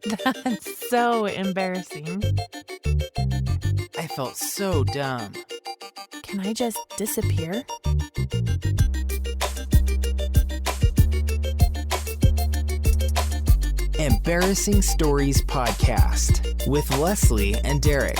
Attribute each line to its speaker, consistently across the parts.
Speaker 1: That's so embarrassing.
Speaker 2: I felt so dumb.
Speaker 1: Can I just disappear?
Speaker 2: Embarrassing Stories Podcast with Leslie and Derek.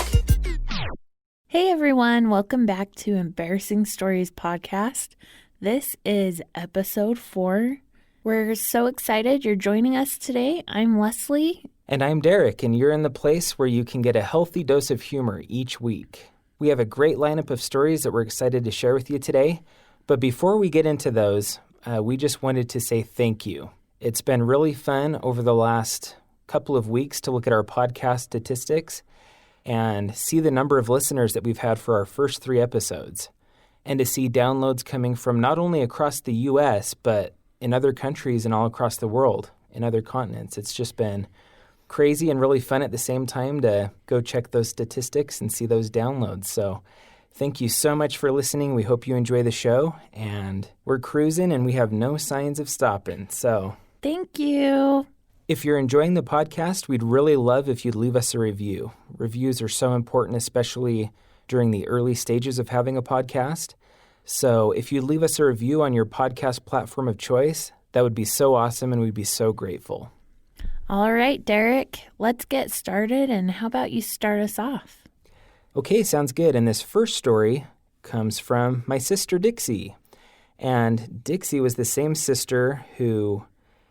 Speaker 1: Hey everyone, welcome back to Embarrassing Stories Podcast. This is episode 4. We're so excited you're joining us today. I'm Leslie.
Speaker 2: And I'm Derek, and you're in the place where you can get a healthy dose of humor each week. We have a great lineup of stories that we're excited to share with you today. But before we get into those, we just wanted to say thank you. It's been really fun over the last couple of weeks to look at our podcast statistics and see the number of listeners that we've had for our first 3 episodes, and to see downloads coming from not only across the U.S., but in other countries and all across the world, in other continents. It's just been crazy and really fun at the same time to go check those statistics and see those downloads. So thank you so much for listening. We hope you enjoy the show, and we're cruising and we have no signs of stopping. So
Speaker 1: Thank you.
Speaker 2: if you're enjoying the podcast, we'd really love if you'd leave us a review. Reviews are so important, especially during the early stages of having a podcast. So if you'd leave us a review on your podcast platform of choice, that would be so awesome and we'd be so grateful.
Speaker 1: All right, Derek, let's get started. And how about you start us off?
Speaker 2: Okay, sounds good. And this first story comes from my sister Dixie. And Dixie was the same sister who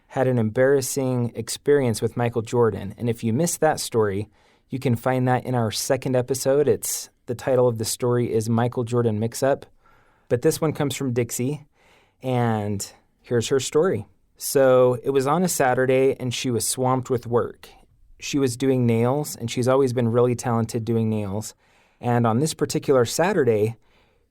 Speaker 2: had an embarrassing experience with Michael Jordan. And if you missed that story, you can find that in our second episode. The title of the story is Michael Jordan Mix-Up. But this one comes from Dixie, and here's her story. So it was on a Saturday, and she was swamped with work. She was doing nails, and she's always been really talented doing nails. And on this particular Saturday,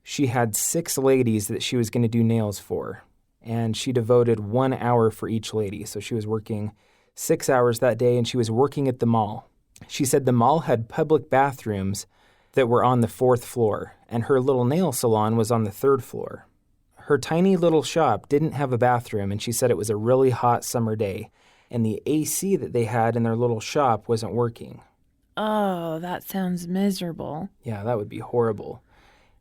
Speaker 2: she had 6 ladies that she was going to do nails for. And she devoted 1 hour for each lady. So she was working 6 hours that day, and she was working at the mall. She said the mall had public bathrooms that were on the 4th floor, and her little nail salon was on the 3rd floor. Her tiny little shop didn't have a bathroom, and she said it was a really hot summer day, and the AC that they had in their little shop wasn't working.
Speaker 1: Oh, that sounds miserable.
Speaker 2: Yeah, that would be horrible.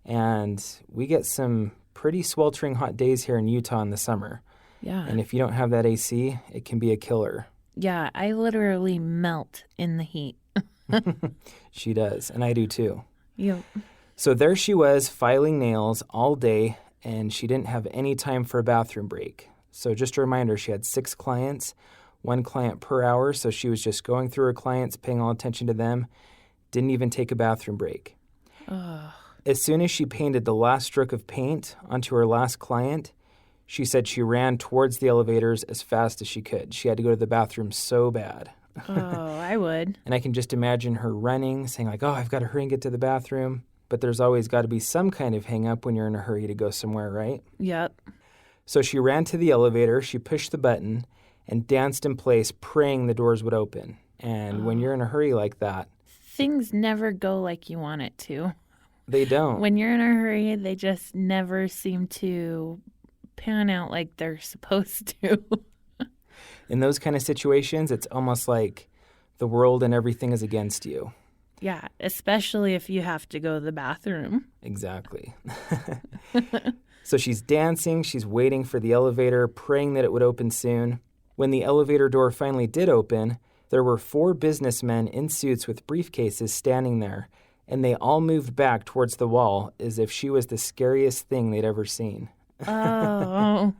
Speaker 2: And we get some pretty sweltering hot days here in Utah in the summer.
Speaker 1: Yeah.
Speaker 2: And if you don't have that AC, it can be a killer.
Speaker 1: Yeah, I literally melt in the heat.
Speaker 2: She does, and I do too.
Speaker 1: Yep.
Speaker 2: So there she was, filing nails all day, and she didn't have any time for a bathroom break. So just a reminder, she had 6 clients, 1 client per hour, so she was just going through her clients, paying all attention to them, didn't even take a bathroom break.
Speaker 1: Ugh.
Speaker 2: As soon as she painted the last stroke of paint onto her last client, she said she ran towards the elevators as fast as she could. She had to go to the bathroom so bad.
Speaker 1: Oh, I would.
Speaker 2: And I can just imagine her running, saying like, oh, I've got to hurry and get to the bathroom. But there's always got to be some kind of hang up when you're in a hurry to go somewhere, right?
Speaker 1: Yep.
Speaker 2: So she ran to the elevator, she pushed the button, and danced in place, praying the doors would open. And when you're in a hurry like that,
Speaker 1: Things never go like you want it to.
Speaker 2: they don't.
Speaker 1: When you're in a hurry, they just never seem to pan out like they're supposed to.
Speaker 2: In those kind of situations, it's almost like the world and everything is against you.
Speaker 1: Yeah, especially if you have to go to the bathroom.
Speaker 2: Exactly. So she's dancing, she's waiting for the elevator, praying that it would open soon. When the elevator door finally did open, there were 4 businessmen in suits with briefcases standing there, and they all moved back towards the wall as if she was the scariest thing they'd ever seen.
Speaker 1: Oh.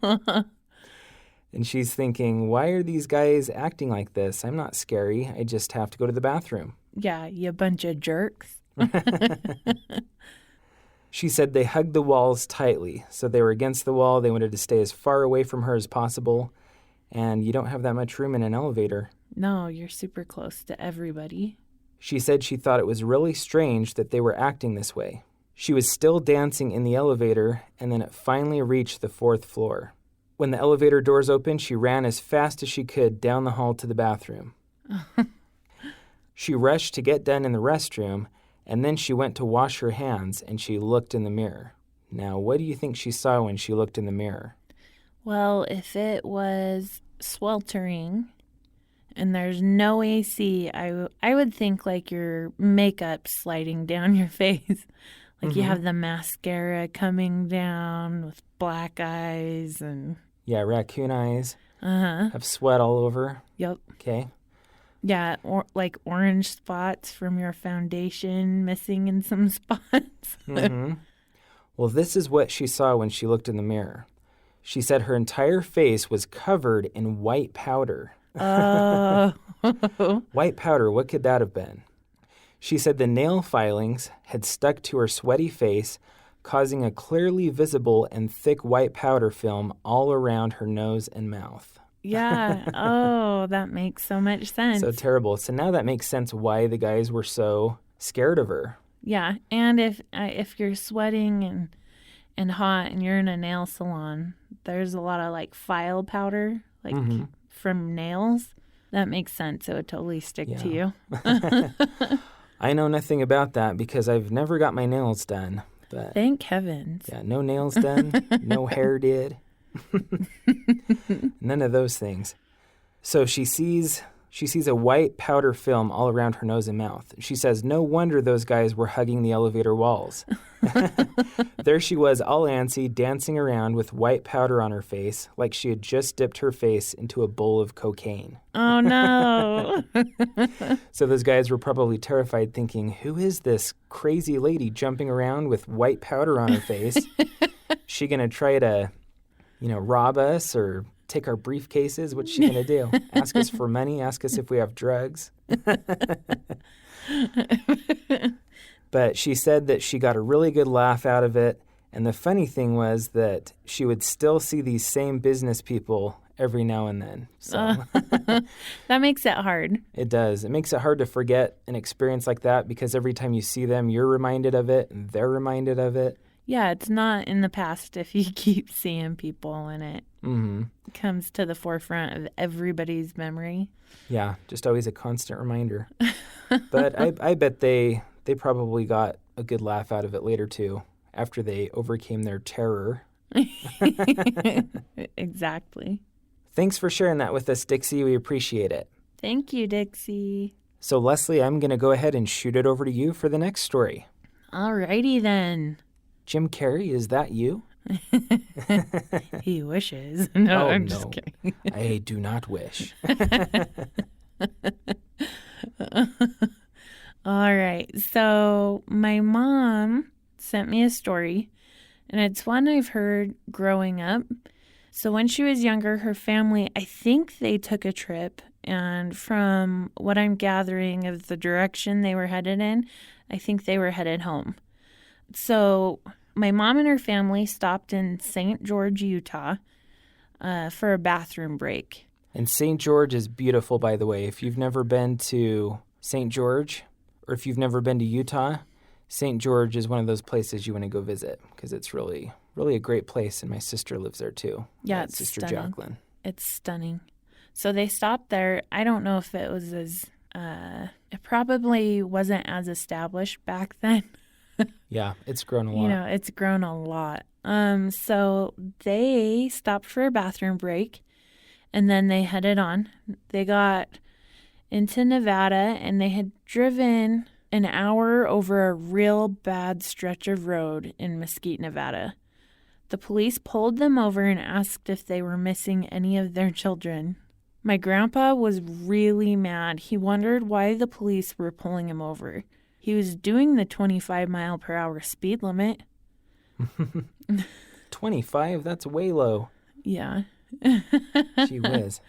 Speaker 2: And she's thinking, why are these guys acting like this? I'm not scary. I just have to go to the bathroom.
Speaker 1: Yeah, you bunch of jerks.
Speaker 2: She said they hugged the walls tightly. So they were against the wall. They wanted to stay as far away from her as possible. And you don't have that much room in an elevator.
Speaker 1: No, you're super close to everybody.
Speaker 2: She said she thought it was really strange that they were acting this way. She was still dancing in the elevator, and then it finally reached the 4th floor. When the elevator doors opened, she ran as fast as she could down the hall to the bathroom. She rushed to get done in the restroom, and then she went to wash her hands, and she looked in the mirror. Now, what do you think she saw when she looked in the mirror?
Speaker 1: Well, if it was sweltering and there's no AC, I would think like your makeup sliding down your face. Like you have the mascara coming down with black eyes and...
Speaker 2: Yeah, raccoon eyes.
Speaker 1: Uh-huh.
Speaker 2: Have sweat all over.
Speaker 1: Yep.
Speaker 2: Okay.
Speaker 1: Yeah, like orange spots from your foundation missing in some spots.
Speaker 2: Well, this is what she saw when she looked in the mirror. She said her entire face was covered in white powder.
Speaker 1: Oh.
Speaker 2: White powder, what could that have been? She said the nail filings had stuck to her sweaty face, causing a clearly visible and thick white powder film all around her nose and mouth.
Speaker 1: Yeah. Oh, that makes so much sense.
Speaker 2: So terrible. So now that makes sense why the guys were so scared of her.
Speaker 1: Yeah, and if you're sweating and hot and you're in a nail salon, there's a lot of like file powder, like from nails. That makes sense. It would totally stick to you.
Speaker 2: I know nothing about that because I've never got my nails done. But
Speaker 1: thank heavens.
Speaker 2: Yeah, no nails done, no hair did. None of those things. So she sees a white powder film all around her nose and mouth. She says, no wonder those guys were hugging the elevator walls. There she was, all antsy, dancing around with white powder on her face, like she had just dipped her face into a bowl of cocaine.
Speaker 1: Oh, no.
Speaker 2: So those guys were probably terrified, thinking, who is this crazy lady jumping around with white powder on her face? She going to try to, rob us or take our briefcases? What's she going to do? Ask us for money? Ask us if we have drugs? But she said that she got a really good laugh out of it. And the funny thing was that she would still see these same business people every now and then. So
Speaker 1: that makes it hard.
Speaker 2: It does. It makes it hard to forget an experience like that because every time you see them, you're reminded of it and they're reminded of it.
Speaker 1: Yeah, it's not in the past if you keep seeing people and it comes to the forefront of everybody's memory.
Speaker 2: Yeah, just always a constant reminder. But I bet they probably got a good laugh out of it later, too, after they overcame their terror.
Speaker 1: Exactly.
Speaker 2: Thanks for sharing that with us, Dixie. We appreciate it.
Speaker 1: Thank you, Dixie.
Speaker 2: So, Leslie, I'm going to go ahead and shoot it over to you for the next story.
Speaker 1: All righty, then.
Speaker 2: Jim Carrey, is that you?
Speaker 1: He wishes. No, I'm just kidding.
Speaker 2: I do not wish.
Speaker 1: All right. So my mom sent me a story, and it's one I've heard growing up. So when she was younger, her family, I think they took a trip. And from what I'm gathering of the direction they were headed in, I think they were headed home. So my mom and her family stopped in St. George, Utah, for a bathroom break.
Speaker 2: And St. George is beautiful, by the way. If you've never been to St. George, or if you've never been to Utah, St. George is one of those places you want to go visit because it's really, really a great place. And my sister lives there too.
Speaker 1: Yeah, it's
Speaker 2: Sister
Speaker 1: stunning.
Speaker 2: Jacqueline.
Speaker 1: It's stunning. So they stopped there. I don't know if it was it probably wasn't as established back then.
Speaker 2: Yeah, it's grown a lot.
Speaker 1: It's grown a lot. So they stopped for a bathroom break, and then they headed on. They got into Nevada, and they had driven an hour over a real bad stretch of road in Mesquite, Nevada. The police pulled them over and asked if they were missing any of their children. My grandpa was really mad. He wondered why the police were pulling him over. He was doing the 25-mile-per-hour speed limit.
Speaker 2: 25? That's way low.
Speaker 1: Yeah.
Speaker 2: Gee whiz.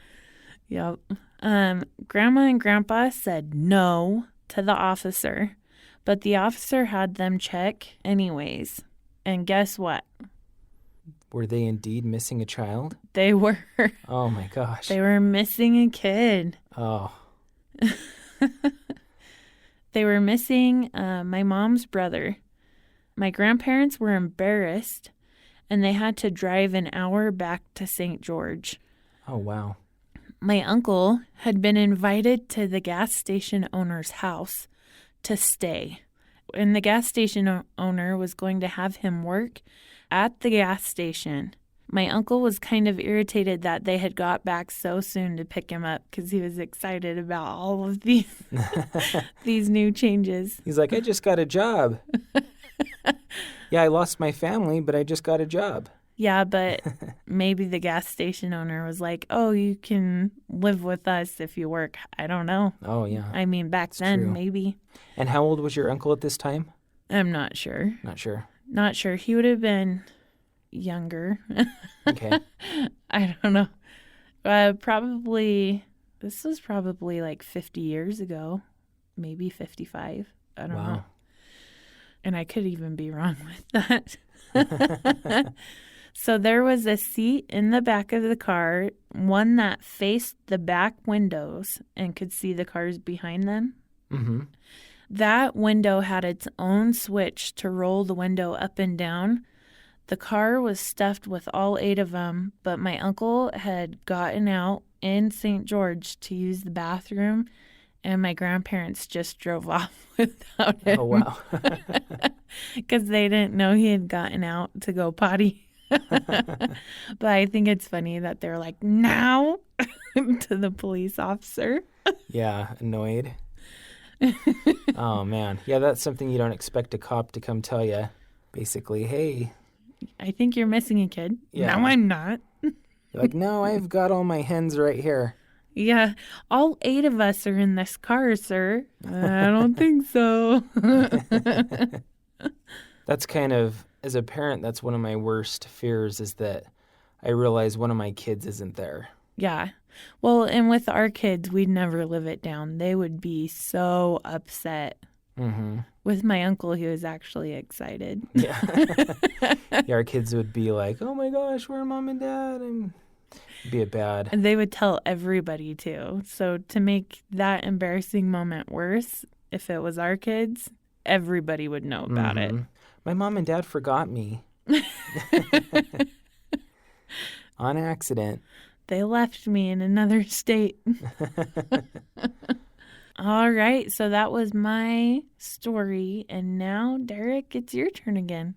Speaker 1: Yep. Grandma and Grandpa said no to the officer, but the officer had them check anyways. And guess what?
Speaker 2: Were they indeed missing a child?
Speaker 1: They were.
Speaker 2: Oh, my gosh.
Speaker 1: They were missing a kid.
Speaker 2: Oh.
Speaker 1: They were missing my mom's brother. My grandparents were embarrassed, and they had to drive an hour back to St. George.
Speaker 2: Oh, wow.
Speaker 1: My uncle had been invited to the gas station owner's house to stay. And the gas station owner was going to have him work at the gas station My uncle was kind of irritated that they had got back so soon to pick him up because he was excited about all of these these new changes.
Speaker 2: He's like, I just got a job. Yeah, I lost my family, but I just got a job.
Speaker 1: Yeah, but maybe the gas station owner was like, oh, you can live with us if you work. I don't know.
Speaker 2: Oh, yeah.
Speaker 1: I mean, back then,
Speaker 2: true.
Speaker 1: maybe.
Speaker 2: And how old was your uncle at this time?
Speaker 1: I'm not sure.
Speaker 2: Not sure.
Speaker 1: Not sure. He would have been younger.
Speaker 2: Okay.
Speaker 1: I don't know. This was probably like 50 years ago, maybe 55. I don't know. And I could even be wrong with that. So there was a seat in the back of the car, one that faced the back windows and could see the cars behind them.
Speaker 2: Mm-hmm.
Speaker 1: That window had its own switch to roll the window up and down. The car was stuffed with all 8 of them, but my uncle had gotten out in St. George to use the bathroom, and my grandparents just drove off without him.
Speaker 2: Oh, wow.
Speaker 1: Because they didn't know he had gotten out to go potty. But I think it's funny that they're like, now, to the police officer.
Speaker 2: Yeah, annoyed. Oh, man. Yeah, that's something you don't expect a cop to come tell you. Basically, hey.
Speaker 1: I think you're missing a kid.
Speaker 2: Yeah.
Speaker 1: No, I'm not.
Speaker 2: You're like, no, I've got all my hens right here.
Speaker 1: Yeah, all 8 of us are in this car, sir. I don't think so.
Speaker 2: That's kind of, as a parent, that's one of my worst fears is that I realize one of my kids isn't there.
Speaker 1: Yeah. Well, and with our kids, we'd never live it down. They would be so upset.
Speaker 2: Mm-hmm.
Speaker 1: With my uncle, he was actually excited.
Speaker 2: Yeah. Yeah, our kids would be like, oh my gosh, where are mom and dad? And it'd be bad.
Speaker 1: And they would tell everybody too. So to make that embarrassing moment worse, if it was our kids, everybody would know about it.
Speaker 2: My mom and dad forgot me. On accident.
Speaker 1: They left me in another state. All right, so that was my story. And now, Derek, it's your turn again.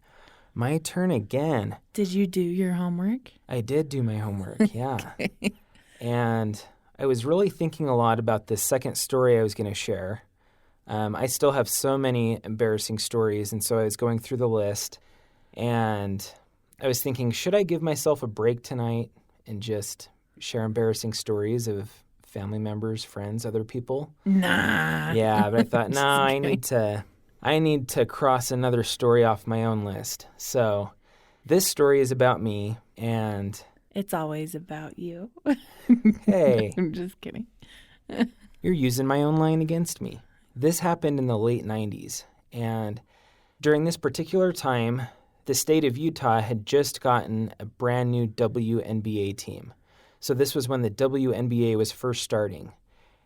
Speaker 2: My turn again.
Speaker 1: Did you do your homework?
Speaker 2: I did do my homework, yeah. Okay. And I was really thinking a lot about this second story I was going to share. I still have so many embarrassing stories, and so I was going through the list, and I was thinking, should I give myself a break tonight and just share embarrassing stories of family members, friends, other people?
Speaker 1: Nah.
Speaker 2: Yeah, but I thought, no, I need to cross another story off my own list. So this story is about me, and
Speaker 1: it's always about you.
Speaker 2: Hey.
Speaker 1: I'm just kidding.
Speaker 2: You're using my own line against me. This happened in the late 90s, and during this particular time, the state of Utah had just gotten a brand new WNBA team. So this was when the WNBA was first starting,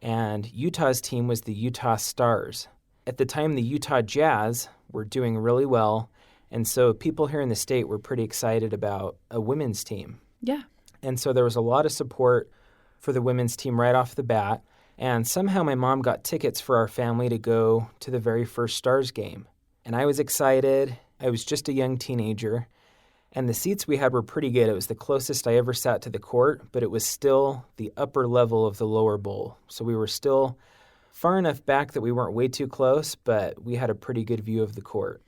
Speaker 2: and Utah's team was the Utah Stars. At the time, the Utah Jazz were doing really well, and so people here in the state were pretty excited about a women's team.
Speaker 1: Yeah.
Speaker 2: And so there was a lot of support for the women's team right off the bat, and somehow my mom got tickets for our family to go to the very first Stars game. And I was excited. I was just a young teenager, and the seats we had were pretty good. It was the closest I ever sat to the court, but it was still the upper level of the lower bowl. So we were still far enough back that we weren't way too close, but we had a pretty good view of the court.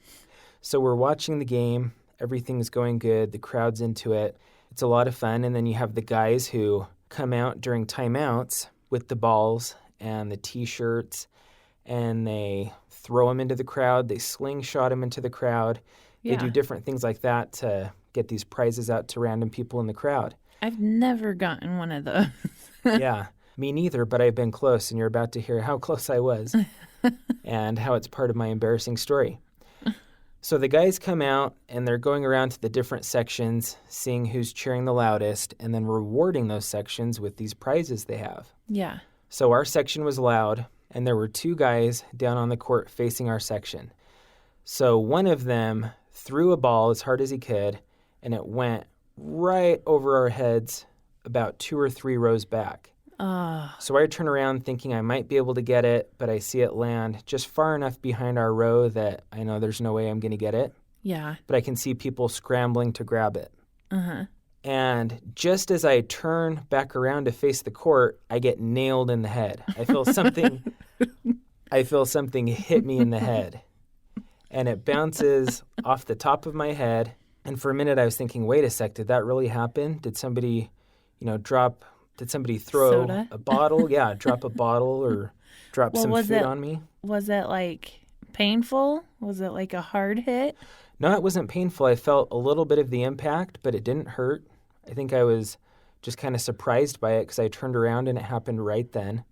Speaker 2: So we're watching the game. Everything's going good. The crowd's into it. It's a lot of fun. And then you have the guys who come out during timeouts with the balls and the T-shirts, and they throw them into the crowd. They slingshot them into the crowd.
Speaker 1: Yeah.
Speaker 2: They do different things like that to get these prizes out to random people in the crowd.
Speaker 1: I've never gotten one of those.
Speaker 2: Yeah, me neither, but I've been close, and you're about to hear how close I was and how it's part of my embarrassing story. So the guys come out, and they're going around to the different sections, seeing who's cheering the loudest, and then rewarding those sections with these prizes they have.
Speaker 1: Yeah.
Speaker 2: So our section was loud, and there were 2 guys down on the court facing our section. So one of them threw a ball as hard as he could, and it went right over our heads about 2 or 3 rows back. So I turn around thinking I might be able to get it, but I see it land just far enough behind our row that I know there's no way I'm going to get it.
Speaker 1: Yeah.
Speaker 2: But I can see people scrambling to grab it.
Speaker 1: Uh-huh.
Speaker 2: And just as I turn back around to face the court, I get nailed in the head. I feel something hit me in the head. And it bounces off the top of my head. And for a minute, I was thinking, wait a sec, did that really happen? Did somebody, did somebody throw
Speaker 1: Soda?
Speaker 2: a bottle? Yeah, drop a bottle or drop some food on me?
Speaker 1: Was it like painful? Was it like a hard hit?
Speaker 2: No, it wasn't painful. I felt a little bit of the impact, but it didn't hurt. I think I was just kind of surprised by it because I turned around and it happened right then.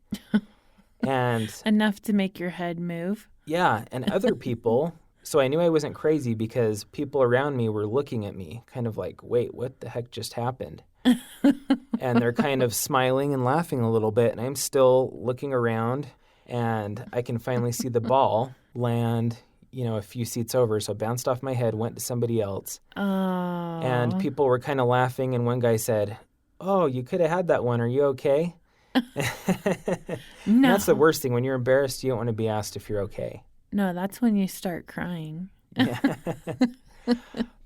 Speaker 2: And
Speaker 1: enough to make your head move.
Speaker 2: Yeah, and other people, so I knew I wasn't crazy because people around me were looking at me kind of like, wait, what the heck just happened? And they're kind of smiling and laughing a little bit, and I'm still looking around, and I can finally see the ball land, a few seats over. So it bounced off my head, went to somebody else.
Speaker 1: Oh.
Speaker 2: And people were kind of laughing, and one guy said, "Oh, you could have had that one. Are you okay?"
Speaker 1: No.
Speaker 2: That's the worst thing. When you're embarrassed, you don't want to be asked if you're okay.
Speaker 1: No, that's when you start crying.
Speaker 2: Yeah.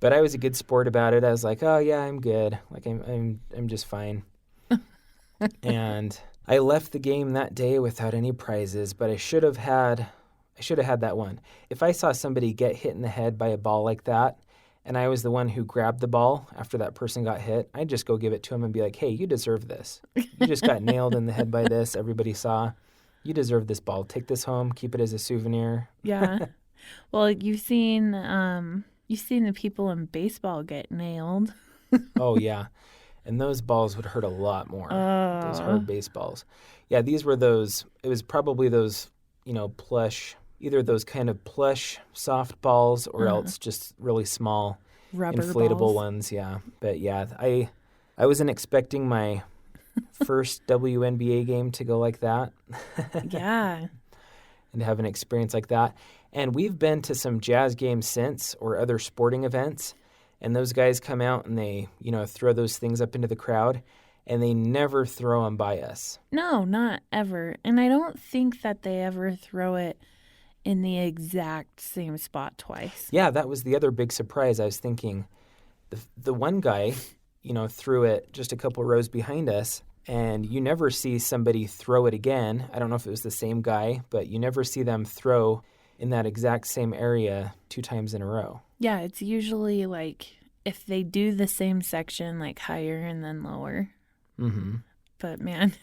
Speaker 2: But I was a good sport about it. I was like, "Oh yeah, I'm good. Like I'm just fine." And I left the game that day without any prizes, but I should have had that one. If I saw somebody get hit in the head by a ball like that, and I was the one who grabbed the ball after that person got hit, I'd just go give it to him and be like, "Hey, you deserve this. You just got nailed in the head by this. Everybody saw. You deserve this ball. Take this home. Keep it as a souvenir."
Speaker 1: Yeah. Well, you've seen the people in baseball get nailed.
Speaker 2: Oh, yeah. And those balls would hurt a lot more.
Speaker 1: Oh.
Speaker 2: Those hard baseballs. Yeah, it was probably those, plush, either those kind of plush soft balls or else just really small
Speaker 1: rubber
Speaker 2: inflatable
Speaker 1: balls.
Speaker 2: ones. Yeah. But yeah, I wasn't expecting my first WNBA game to go like that.
Speaker 1: Yeah.
Speaker 2: And to have an experience like that. And we've been to some Jazz games since or other sporting events. And those guys come out and they, throw those things up into the crowd. And they never throw them by us.
Speaker 1: No, not ever. And I don't think that they ever throw it in the exact same spot twice.
Speaker 2: Yeah, that was the other big surprise. I was thinking the one guy, threw it just a couple rows behind us. And you never see somebody throw it again. I don't know if it was the same guy, but you never see them throw in that exact same area 2 times in a row.
Speaker 1: Yeah, it's usually like if they do the same section, like higher and then lower.
Speaker 2: Mm-hmm.
Speaker 1: But man.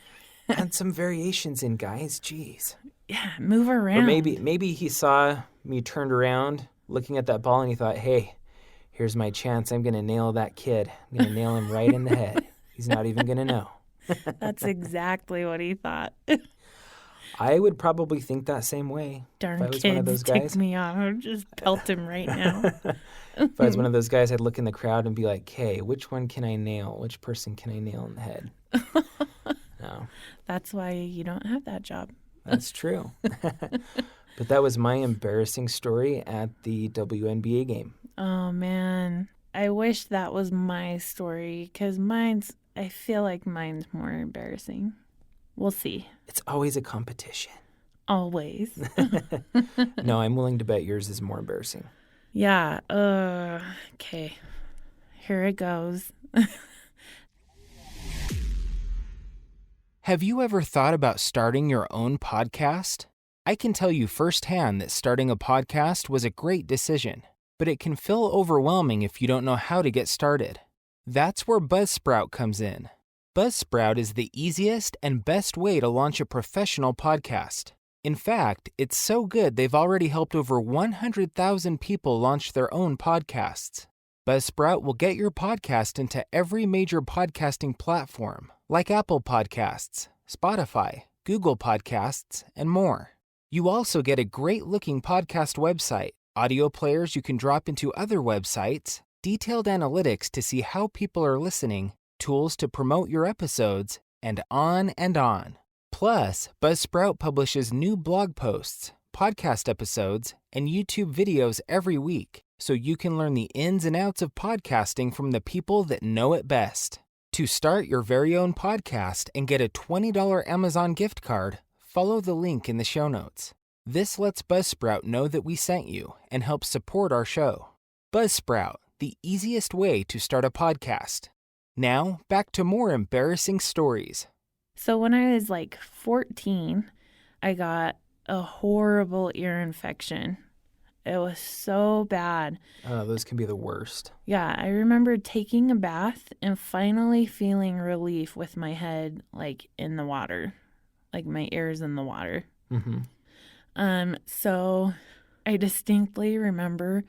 Speaker 2: And some variations in, guys. Jeez.
Speaker 1: Yeah, move around.
Speaker 2: Or maybe he saw me turned around looking at that ball and he thought, hey, here's my chance. I'm going to nail that kid. I'm going to nail him right in the head. He's not even going to know.
Speaker 1: That's exactly what he thought.
Speaker 2: I would probably think that same way.
Speaker 1: Darn
Speaker 2: if I was
Speaker 1: kids,
Speaker 2: one of those guys.
Speaker 1: take me off. I'll just pelt him right now.
Speaker 2: If I was one of those guys, I'd look in the crowd and be like, hey, which one can I nail? Which person can I nail in the head? No.
Speaker 1: That's why you don't have that job.
Speaker 2: That's true. But that was my embarrassing story at the WNBA game.
Speaker 1: Oh, man. I wish that was my story because I feel like mine's more embarrassing. We'll see.
Speaker 2: It's always a competition.
Speaker 1: Always.
Speaker 2: No, I'm willing to bet yours is more embarrassing.
Speaker 1: Yeah. Okay. Here it goes.
Speaker 3: Have you ever thought about starting your own podcast? I can tell you firsthand that starting a podcast was a great decision, but it can feel overwhelming if you don't know how to get started. That's where Buzzsprout comes in. Buzzsprout is the easiest and best way to launch a professional podcast. In fact, it's so good they've already helped over 100,000 people launch their own podcasts. Buzzsprout will get your podcast into every major podcasting platform, like Apple Podcasts, Spotify, Google Podcasts, and more. You also get a great-looking podcast website, audio players you can drop into other websites, detailed analytics to see how people are listening, tools to promote your episodes, and on and on. Plus, Buzzsprout publishes new blog posts, podcast episodes, and YouTube videos every week, so you can learn the ins and outs of podcasting from the people that know it best. To start your very own podcast and get a $20 Amazon gift card, follow the link in the show notes. This lets Buzzsprout know that we sent you and helps support our show. Buzzsprout, the easiest way to start a podcast. Now, back to more embarrassing stories.
Speaker 1: So when I was like 14, I got a horrible ear infection. It was so bad.
Speaker 2: Those can be the worst.
Speaker 1: Yeah, I remember taking a bath and finally feeling relief with my head like in the water, like my ears in the water. So I distinctly remember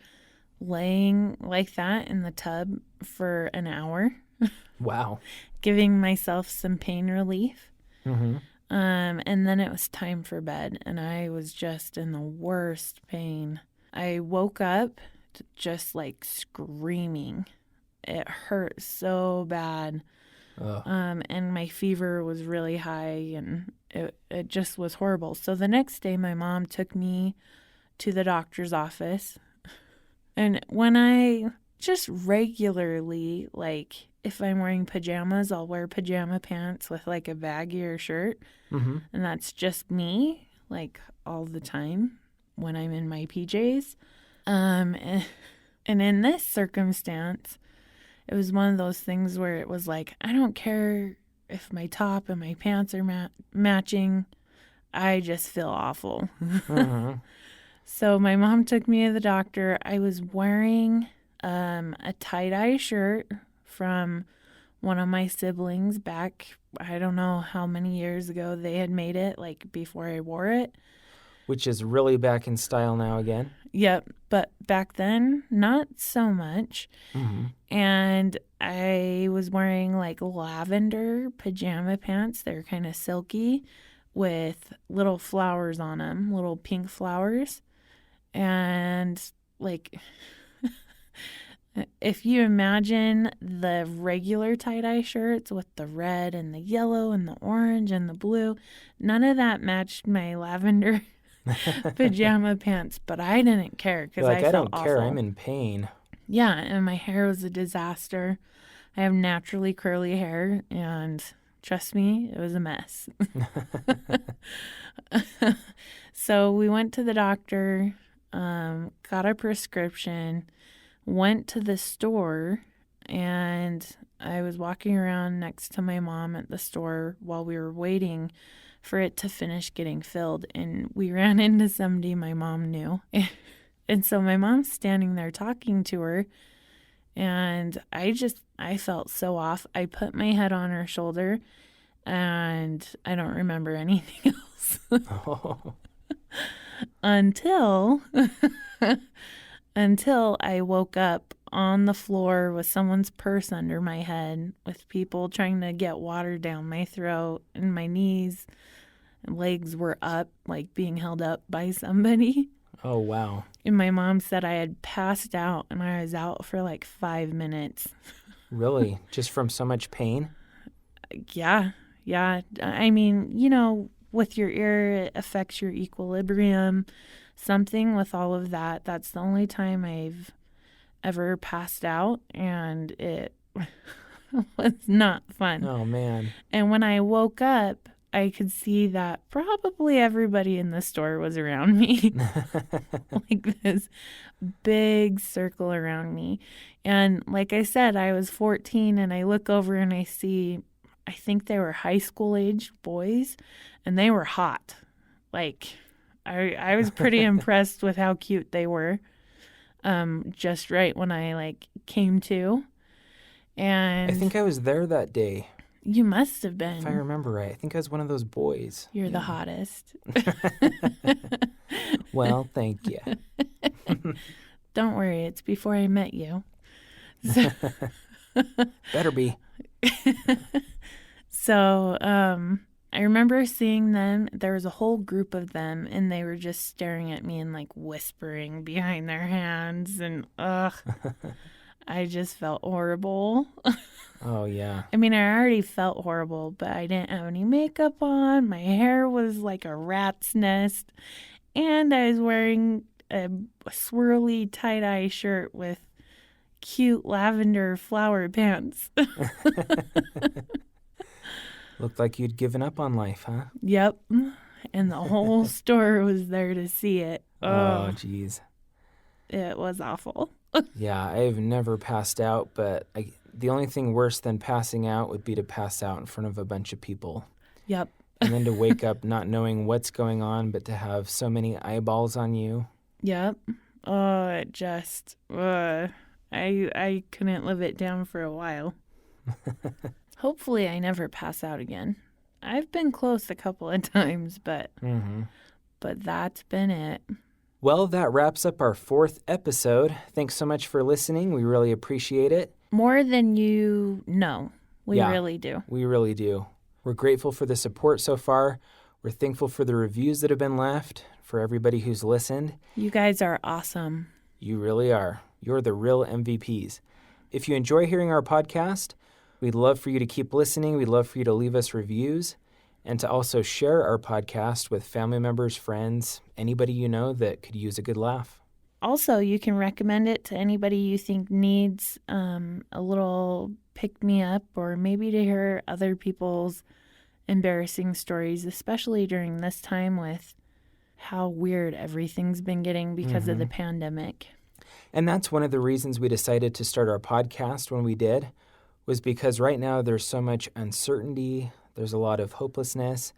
Speaker 1: laying like that in the tub for an hour.
Speaker 2: Wow.
Speaker 1: Giving myself some pain relief. And then it was time for bed, and I was just in the worst pain. I woke up just like screaming. It hurt so bad. And my fever was really high, and it just was horrible. So the next day, my mom took me to the doctor's office. And when I just regularly, like, if I'm wearing pajamas, I'll wear pajama pants with like a baggier shirt. And that's just me, like, all the time when I'm in my PJs. And in this circumstance, it was one of those things where it was like, I don't care if my top and my pants are matching. I just feel awful. So my mom took me to the doctor. I was wearing a tie-dye shirt from one of my siblings back, I don't know how many years ago they had made it, like before I wore it.
Speaker 2: Which is really back in style now again.
Speaker 1: Yep, but back then, not so much. And I was wearing like lavender pajama pants. They're kind of silky with little flowers on them, little pink flowers. And like, if you imagine the regular tie-dye shirts with the red and the yellow and the orange and the blue, none of that matched my lavender pajama pants, but I didn't care because I felt awful.
Speaker 2: Care, I'm in pain.
Speaker 1: Yeah, and my hair was a disaster. I have naturally curly hair, and trust me, it was a mess. So we went to the doctor, got a prescription, went to the store, and I was walking around next to my mom at the store while we were waiting for it to finish getting filled, and we ran into somebody my mom knew. And so my mom's standing there talking to her, and I felt so off. I put my head on her shoulder, and I don't remember anything else. Until I woke up on the floor with someone's purse under my head, with people trying to get water down my throat, and my knees and legs were up, like being held up by somebody.
Speaker 2: Oh, wow.
Speaker 1: And my mom said I had passed out, and I was out for like 5 minutes.
Speaker 2: Really? Just from so much pain?
Speaker 1: Yeah. I mean, you know, with your ear, it affects your equilibrium. Something with all of that. That's the only time I've ever passed out, and it was not fun.
Speaker 2: Oh, man.
Speaker 1: And when I woke up, I could see that probably everybody in the store was around me. Like this big circle around me. And like I said, I was 14, and I look over and I see, I think they were high school age boys, and they were hot. Like, I was pretty impressed with how cute they were. Just right when I like came to. And
Speaker 2: I think I was there that day.
Speaker 1: You must have been.
Speaker 2: If I remember right. I think I was one of those boys.
Speaker 1: You're the hottest.
Speaker 2: Well, thank you.
Speaker 1: Don't worry, it's before I met you.
Speaker 2: Better be.
Speaker 1: So, I remember seeing them. There was a whole group of them, and they were just staring at me and like whispering behind their hands, and I just felt horrible.
Speaker 2: Oh, yeah.
Speaker 1: I mean, I already felt horrible, but I didn't have any makeup on. My hair was like a rat's nest, and I was wearing a swirly tie-dye shirt with cute lavender flower pants.
Speaker 2: Looked like you'd given up on life, huh?
Speaker 1: Yep. And the whole store was there to see it.
Speaker 2: Oh, geez.
Speaker 1: It was awful.
Speaker 2: Yeah, I've never passed out, but the only thing worse than passing out would be to pass out in front of a bunch of people.
Speaker 1: Yep.
Speaker 2: And then to wake up not knowing what's going on, but to have so many eyeballs on you.
Speaker 1: Yep. Oh, it just, I couldn't live it down for a while. Hopefully I never pass out again. I've been close a couple of times, but that's been it.
Speaker 2: Well, that wraps up our 4th episode. Thanks so much for listening. We really appreciate it.
Speaker 1: More than you know. We really do.
Speaker 2: We really do. We're grateful for the support so far. We're thankful for the reviews that have been left, for everybody who's listened.
Speaker 1: You guys are awesome.
Speaker 2: You really are. You're the real MVPs. If you enjoy hearing our podcast, we'd love for you to keep listening. We'd love for you to leave us reviews and to also share our podcast with family members, friends, anybody you know that could use a good laugh.
Speaker 1: Also, you can recommend it to anybody you think needs a little pick-me-up, or maybe to hear other people's embarrassing stories, especially during this time with how weird everything's been getting because of the pandemic.
Speaker 2: And that's one of the reasons we decided to start our podcast when we did, was because right now there's so much uncertainty, there's a lot of hopelessness,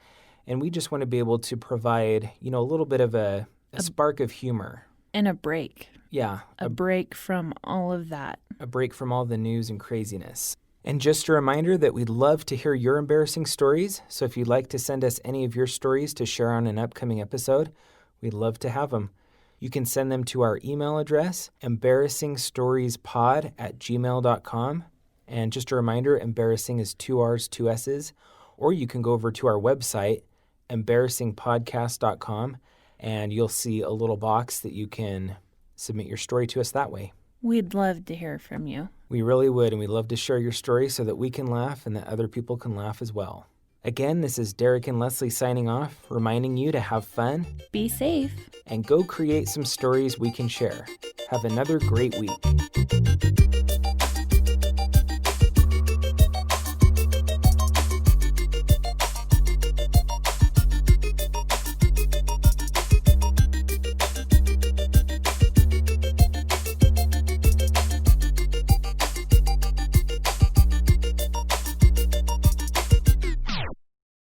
Speaker 2: and we just want to be able to provide, a little bit of a spark of humor.
Speaker 1: And a break.
Speaker 2: Yeah.
Speaker 1: A break from all of that.
Speaker 2: A break from all the news and craziness. And just a reminder that we'd love to hear your embarrassing stories. So if you'd like to send us any of your stories to share on an upcoming episode, we'd love to have them. You can send them to our email address, embarrassingstoriespod@gmail.com. And just a reminder, embarrassing is 2 R's, 2 S's. Or you can go over to our website, embarrassingpodcast.com, and you'll see a little box that you can submit your story to us that way.
Speaker 1: We'd love to hear from you.
Speaker 2: We really would, and we'd love to share your story so that we can laugh and that other people can laugh as well. Again, this is Derek and Leslie signing off, reminding you to have fun,
Speaker 1: be safe,
Speaker 2: and go create some stories we can share. Have another great week.